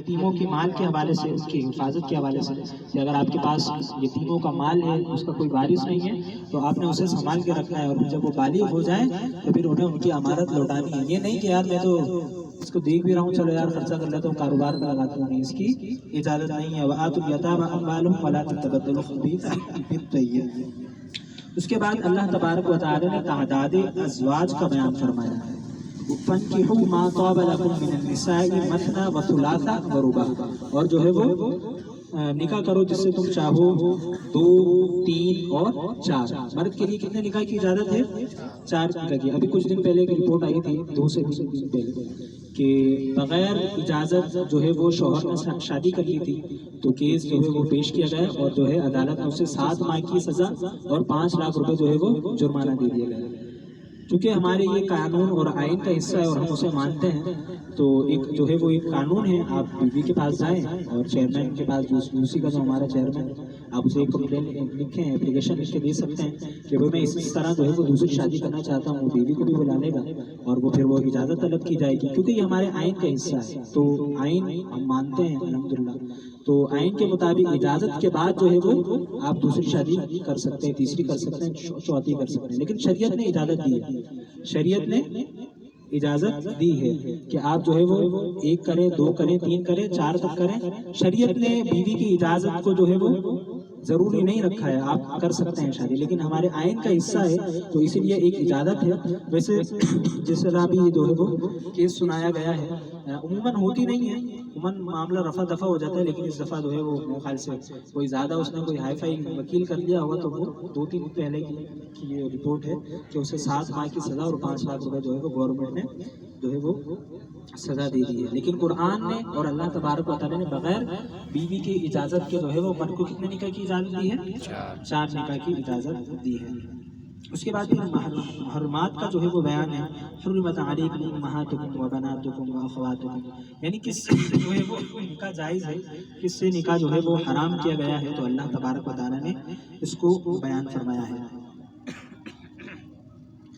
یتیموں کے مال کے حوالے سے، اس کی حفاظت کے حوالے سے کہ اگر آپ کے پاس یتیموں کا مال ہے، اس کا کوئی وارث نہیں ہے تو آپ نے اسے سنبھال کے رکھنا ہے، اور جب وہ بالغ ہو جائیں تو پھر انہیں ان کی امانت لوٹانی ہے۔ یہ نہیں کہ یار میں تو اس کو دیکھ بھی رہا ہوں، چلو یار خرچہ کر لیتا ہوں، کاروبار میں لگاتا ہوں، نہیں، اس کی اجازت نہیں ہے۔ وَآتُوا الْيَتَامَىٰ أَمْوَالَهُمْ وَلَا تَتَبَدَّلُوا الْخَبِيثَ بِالطَّيِّبِ۔ اس کے بعد اللہ تبارک و تعالی نے تعداد ازواج کا بیان فرمایا ہے۔ فَانكِحُوا مَا طَابَ لَكُم مِّنَ النِّسَاءِ مَثْنَىٰ وَثُلَاثَ وَرُبَاعَ، اور جو ہے وہ نکاح کرو جس سے تم چاہو 2، 3 اور 4۔ مرد کے لیے کتنے نکاح کی اجازت ہے؟ 4 نکاح کی۔ ابھی کچھ دن پہلے ایک رپورٹ آئی تھی، 2 سے 3 دن پہلے، کہ بغیر اجازت جو ہے وہ شوہر نے شادی کر لی تھی، تو کیس جو ہے وہ پیش کیا گیا اور جو ہے عدالت نے اسے 7 ماہ کی سزا اور 5 لاکھ روپے جو ہے وہ جرمانہ دے دیا گیا۔ چونکہ ہمارے یہ قانون اور آئین کا حصہ ہے اور ہم اسے مانتے ہیں، تو ایک جو ہے وہ ایک قانون ہے، آپ بیوی کے پاس جائیں اور چیئرمین کے پاس، دوسری کا جو ہمارا چیئرمین، آپ اسے ایک کمپلین لکھیں، اپلیکیشن لکھ کے دے سکتے ہیں کہ وہ میں اس طرح جو ہے وہ دوسری شادی کرنا چاہتا ہوں، بیوی کو بھی بلا لے گا اور وہ پھر وہ اجازت طلب کی جائے گی، کیونکہ یہ ہمارے آئین کا حصہ ہے۔ تو آئین ہم مانتے ہیں الحمدللہ، تو آئین کے مطابق اجازت کے بعد جو ہے وہ آپ دوسری شادی کر سکتے ہیں، تیسری کر سکتے ہیں، چوتھی کر سکتے ہیں، لیکن شریعت نے اجازت دی ہے، شریعت نے اجازت دی ہے کہ آپ جو ہے وہ 1 کریں، 2 کریں، 3 کریں، 4 تک کریں۔ شریعت نے بیوی کی اجازت کو جو ہے وہ ضروری نہیں رکھا ہے، آپ کر سکتے ہیں شادی، لیکن ہمارے آئین کا حصہ ہے تو اسی لیے ایک اجازت ہے۔ ویسے جس طرح بھی جو ہے وہ کیس سنایا گیا ہے، عموماً ہوتی نہیں ہے، عموماً معاملہ رفع دفع ہو جاتا ہے، لیکن اس دفعہ جو ہے وہ میرے خیال سے کوئی زیادہ اس نے کوئی ہائی فائی وکیل کر دیا ہوا، تو وہ 2-3 دن پہلے کی یہ رپورٹ ہے کہ اسے 7 ماہ کی سزا اور 5 لاکھ روپے جو ہے وہ گورنمنٹ نے جو ہے وہ سزا دے دی ہے۔ لیکن قرآن نے اور اللہ تبارک و تعالیٰ نے بغیر بیوی کی اجازت کے جو ہے وہ مرد کو کتنے نکاح کی اجازت دی ہے؟ 4 نکاح کی اجازت دی ہے۔ اس کے بعد پھر محرمات کا جو ہے وہ بیان ہے۔ حرمت علیکم امہاتکم وبناتکم واخواتکم، یعنی کس سے جو ہے وہ نکاح جائز ہے، کس سے نکاح جو ہے وہ حرام کیا گیا ہے، تو اللہ تبارک و تعالیٰ نے اس کو بیان فرمایا ہے۔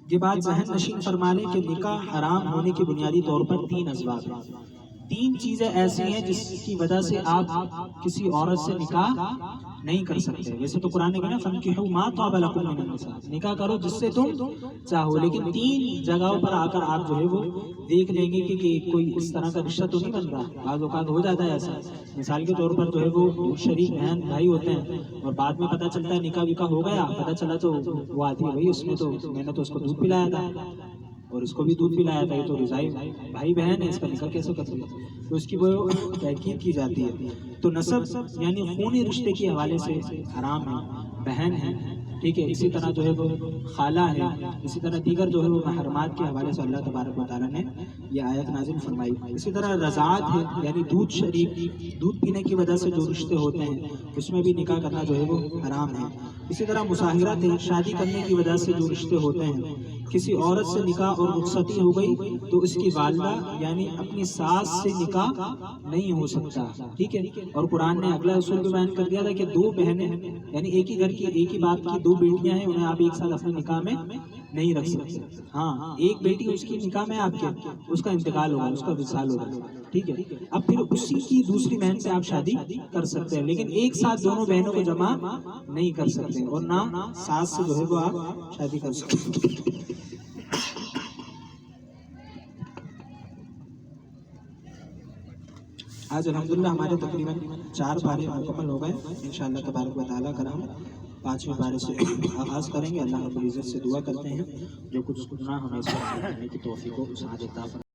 یہ بات ذہن نشین فرما لیں کہ نکاح حرام ہونے کے بنیادی طور پر 3 اسباب ہیں، 3 چیزیں ایسی ہیں جس کی وجہ سے آپ کسی عورت سے نکاح نہیں کر سکتے۔ ویسے تو قرآن نے کہا نا فَانكِحُوا مَا طَابَ لَكُم مِّنَ النِّسَاءِ، نکاح کرو جس سے تم چاہو، لیکن 3 جگہوں پر آ کر آپ جو ہے وہ دیکھ لیں گے کہ کوئی اس طرح کا رشتہ تو نہیں بن رہا۔ بعض اوقات ہو جاتا ہے ایسا، مثال کے طور پر جو ہے وہ شریک بہن بھائی ہوتے ہیں اور بعد میں پتہ چلتا ہے نکاح وکاح ہو گیا، پتہ چلا تو وہ آتی ہے بھائی اس میں تو میں نے تو اس کو دودھ پلایا تھا اور اس کو بھی دودھ پلایا تھا، یہ تو رضائی بھائی بہن ہے، اس کا نکاح کیسے کر سکتے، تو اس کی وہ تحقیق کی جاتی ہے۔ تو نسب یعنی خونی رشتے کے حوالے سے حرام ہے، بہن ہے، ٹھیک ہے، اسی طرح جو ہے وہ خالہ ہے، اسی طرح دیگر جو ہے وہ محرمات کے حوالے سے اللہ تبارک و تعالیٰ نے یہ آیت نازل فرمائی۔ اسی طرح رضاعت ہے، یعنی دودھ شریک، دودھ پینے کی وجہ سے جو رشتے ہوتے ہیں اس میں بھی نکاح کرنا جو ہے وہ حرام ہے۔ اسی طرح مصاہرت ہے، شادی کرنے کی وجہ سے جو رشتے ہوتے ہیں، کسی عورت سے نکاح اور رخصتی ہو گئی تو اس کی والدہ یعنی اپنی ساس سے نکاح نہیں ہو سکتا، ٹھیک ہے۔ اور قرآن نے اگلا اصول بھی بیان کر دیا تھا کہ 2 بہنیں یعنی ایک ہی گھر کی، ایک ہی باپ کی 2 بیٹیاں ہیں، انہیں آپ ایک ساتھ اپنے نکاح میں نہیں رکھ سکتے۔ ہاں، ایک بیٹی اس کی نکاح میں آپ کے، اس کا انتقال ہوگا، اس کا وصال ہوگا، ٹھیک ہے، اب پھر اسی کی دوسری بہن سے آپ شادی کر سکتے ہیں، لیکن ایک ساتھ دونوں بہنوں کو جمع نہیں کر سکتے، اور نہ ساس سے جو ہے وہ آپ شادی کر سکتے۔ آج الحمدللہ ہمارے تقریباً 4 پارے مکمل ہو گئے، انشاءاللہ تبارک و تعالیٰ کر ہم 5ویں پارے سے آغاز کریں گے۔ اللہ رب العزت سے دعا کرتے ہیں جو کچھ گناہ ہمیں اس پر کرنے کی توفیق و سعادت عطا فرمائے۔